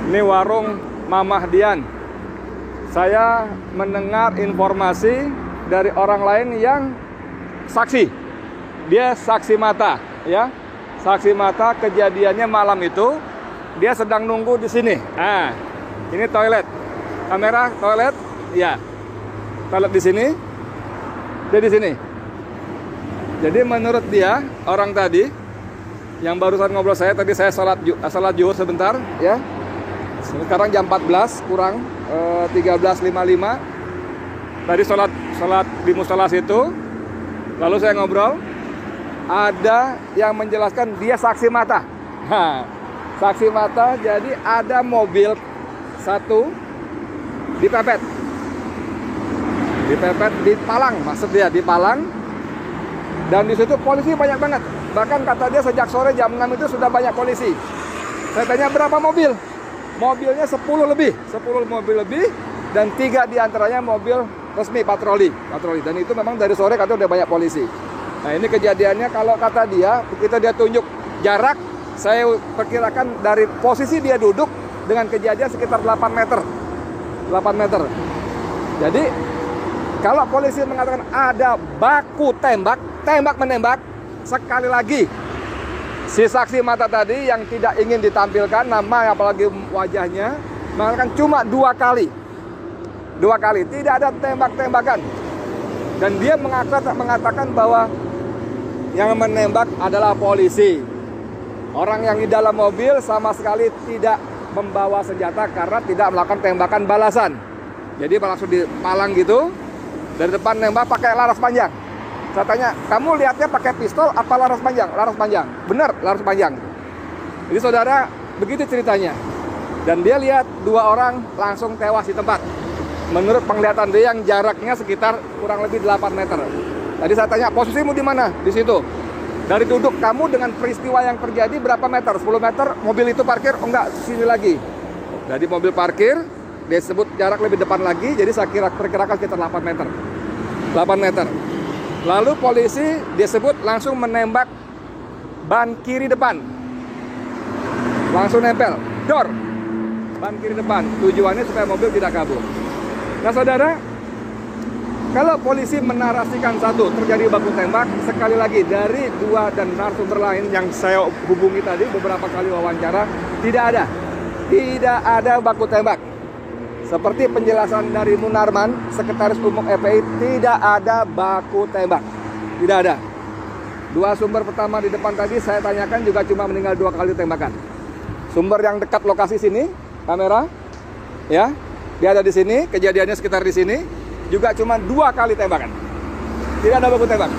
Ini warung Mamah Dian. Saya mendengar informasi dari orang lain yang saksi. Dia saksi mata, ya. Saksi mata kejadiannya malam itu. Dia sedang nunggu di sini. Nah, ini toilet. Kamera toilet, ya. Toilet di sini. Dia di sini. Jadi menurut dia, orang tadi yang barusan ngobrol saya tadi, saya salat zuhur sebentar, ya. Sekarang jam 14 kurang 13.55. Tadi salat di musola situ. Lalu saya ngobrol, ada yang menjelaskan dia saksi mata. Nah, saksi mata, jadi ada mobil satu dipepet di Palang, maksud dia di Palang. Dan di situ polisi banyak banget. Bahkan kata dia sejak sore jam 6 itu sudah banyak polisi. Saya tanya berapa mobil? Mobilnya 10 mobil lebih, dan 3 diantaranya mobil resmi patroli. Dan itu memang dari sore katanya udah banyak polisi. Nah, ini kejadiannya kalau kata dia, begitu dia tunjuk jarak, saya perkirakan dari posisi dia duduk dengan kejadian sekitar 8 meter. Jadi kalau polisi mengatakan ada baku tembak menembak, sekali lagi si saksi mata tadi yang tidak ingin ditampilkan nama apalagi wajahnya mengatakan cuma 2 kali, tidak ada tembak-tembakan. Dan dia mengatakan bahwa yang menembak adalah polisi. Orang yang di dalam mobil sama sekali tidak membawa senjata karena tidak melakukan tembakan balasan. Jadi langsung dipalang gitu, dari depan nembak pakai laras panjang. Saya tanya, kamu lihatnya pakai pistol apa laras panjang? Laras panjang. Benar, laras panjang. Jadi saudara, begitu ceritanya. Dan dia lihat 2 orang langsung tewas di tempat. Menurut penglihatan dia yang jaraknya sekitar kurang lebih 8 meter. Tadi saya tanya, posisimu di mana? Di situ. Dari duduk kamu dengan peristiwa yang terjadi berapa meter? 10 meter, mobil itu parkir? Oh enggak, sini lagi. Jadi mobil parkir, dia sebut jarak lebih depan lagi, jadi saya perkirakan sekitar 8 meter. Lalu polisi dia sebut langsung menembak ban kiri depan. Langsung nempel, dor. Ban kiri depan, tujuannya supaya mobil tidak kabur. Nah saudara, kalau polisi menarasikan satu terjadi baku tembak, sekali lagi dari 2 dan narasumber lain yang saya hubungi tadi beberapa kali wawancara, tidak ada baku tembak. Seperti penjelasan dari Munarman, Sekretaris Umum FPI, tidak ada baku tembak. Tidak ada. 2 sumber pertama di depan tadi saya tanyakan juga cuma meninggal 2 kali tembakan. Sumber yang dekat lokasi sini, kamera, ya, dia ada di sini, kejadiannya sekitar di sini, juga cuma 2 kali tembakan. Tidak ada baku tembak.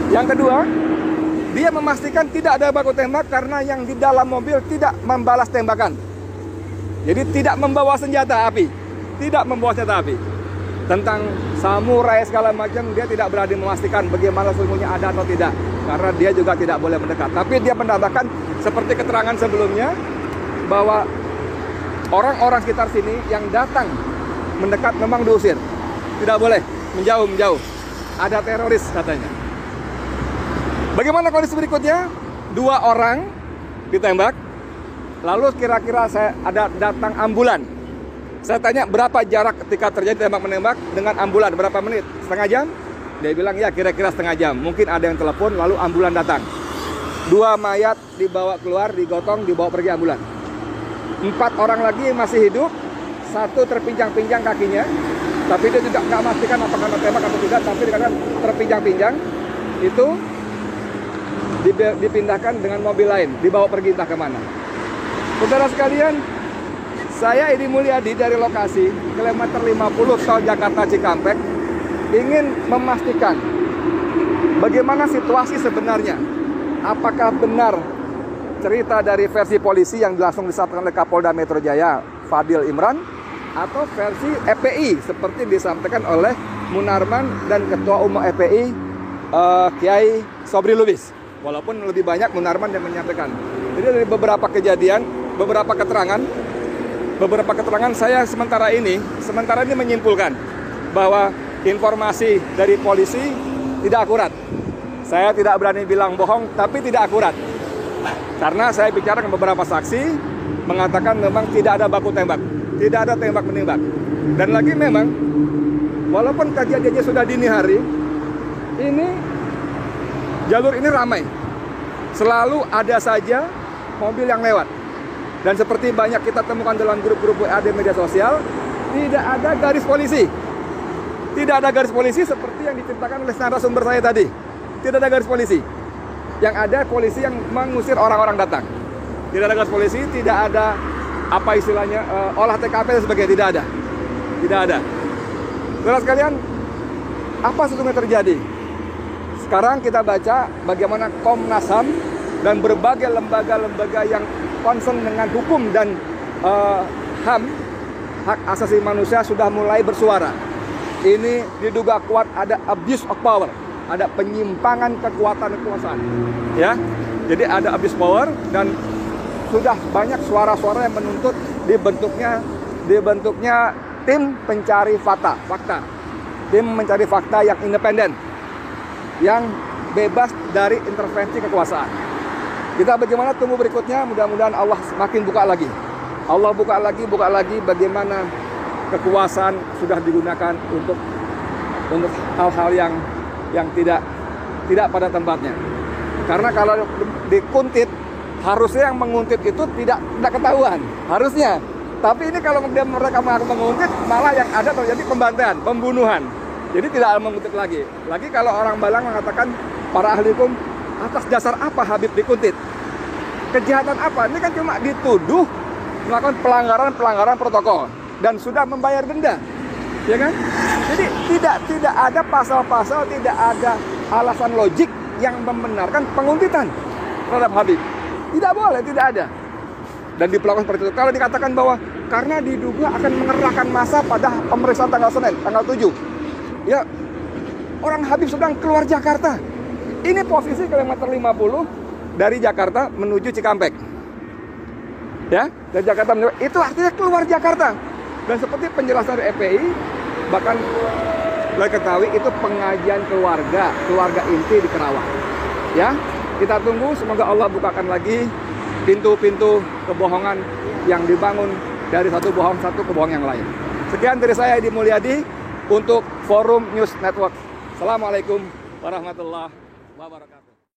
Yang kedua, dia memastikan tidak ada baku tembak karena yang di dalam mobil tidak membalas tembakan. Jadi tidak membawa senjata api. Tentang samurai segala macam, dia tidak berani memastikan bagaimana sesungguhnya ada atau tidak. Karena dia juga tidak boleh mendekat. Tapi dia menambahkan seperti keterangan sebelumnya, bahwa orang-orang sekitar sini yang datang mendekat memang diusir. Tidak boleh, menjauh. Ada teroris katanya. Bagaimana kondisi berikutnya? 2 orang ditembak. Lalu kira-kira ada datang ambulan. Saya tanya berapa jarak ketika terjadi tembak-menembak dengan ambulan, berapa menit? Setengah jam? Dia bilang ya kira-kira setengah jam. Mungkin ada yang telepon lalu ambulan datang. 2 mayat dibawa keluar, digotong, dibawa pergi ambulan. 4 orang lagi masih hidup, 1 terpinjang-pinjang kakinya. Tapi dia tidak memastikan apakah tembak atau tidak, tapi dikatakan terpinjang-pinjang. Itu dipindahkan dengan mobil lain, dibawa pergi entah kemana. Saudara sekalian, saya Edi Mulyadi dari lokasi kilometer 50 tol Jakarta Cikampek ingin memastikan bagaimana situasi sebenarnya. Apakah benar cerita dari versi polisi yang langsung disampaikan oleh Kapolda Metro Jaya Fadil Imran, atau versi FPI seperti disampaikan oleh Munarman dan Ketua Umum FPI Kiai Sobri Lubis. Walaupun lebih banyak Munarman yang menyampaikan. Jadi dari beberapa kejadian, beberapa keterangan saya sementara ini menyimpulkan bahwa informasi dari polisi tidak akurat. Saya tidak berani bilang bohong, tapi tidak akurat. Karena saya bicara dengan beberapa saksi mengatakan memang tidak ada baku tembak, tidak ada tembak menembak. Dan lagi memang walaupun kejadiannya sudah dini hari, ini jalur ini ramai. Selalu ada saja mobil yang lewat. Dan seperti banyak kita temukan dalam grup-grup WA di media sosial, tidak ada garis polisi. Tidak ada garis polisi seperti yang diceritakan oleh narasumber saya tadi. Tidak ada garis polisi. Yang ada polisi yang mengusir orang-orang datang. Tidak ada garis polisi, tidak ada apa istilahnya olah TKP dan sebagainya, tidak ada. Tidak ada. Saudara sekalian, apa sesungguhnya terjadi? Sekarang kita baca bagaimana Komnas HAM dan berbagai lembaga-lembaga yang concern dengan hukum dan HAM, hak asasi manusia, sudah mulai bersuara. Ini diduga kuat ada abuse of power, ada penyimpangan kekuasaan, ya. Jadi ada abuse power dan sudah banyak suara-suara yang menuntut dibentuknya tim pencari fakta, tim mencari fakta yang independen, yang bebas dari intervensi kekuasaan. Kita bagaimana tunggu berikutnya, mudah-mudahan Allah semakin buka lagi. Allah buka lagi bagaimana kekuasaan sudah digunakan untuk hal-hal yang tidak pada tempatnya. Karena kalau dikuntit, harusnya yang menguntit itu tidak ketahuan, harusnya. Tapi ini kalau kemudian mereka menguntit, malah yang ada terjadi pembantaian, pembunuhan. Jadi tidak menguntit lagi. Lagi kalau orang Balang mengatakan, para ahli hukum, atas dasar apa Habib dikuntit? Kejahatan apa? Ini kan cuma dituduh melakukan pelanggaran protokol dan sudah membayar denda, ya kan? Jadi tidak ada pasal-pasal, tidak ada alasan logik yang membenarkan penguntitan terhadap Habib. Tidak boleh, tidak ada. Dan diperlakukan seperti itu. Kalau dikatakan bahwa karena diduga akan mengerahkan massa pada pemeriksaan tanggal Senin, tanggal 7. Ya, orang Habib sedang keluar Jakarta. Ini posisi kilometer 50 dari Jakarta menuju Cikampek. Ya, dari Jakarta menuju, itu artinya keluar Jakarta. Dan seperti penjelasan dari FPI, bahkan boleh ketahui itu pengajian keluarga inti di Kerawang. Ya, kita tunggu, semoga Allah bukakan lagi pintu-pintu kebohongan yang dibangun dari satu kebohongan yang lain. Sekian dari saya, Edi Mulyadi, untuk Forum News Network. Assalamualaikum warahmatullahi wabarakatuh.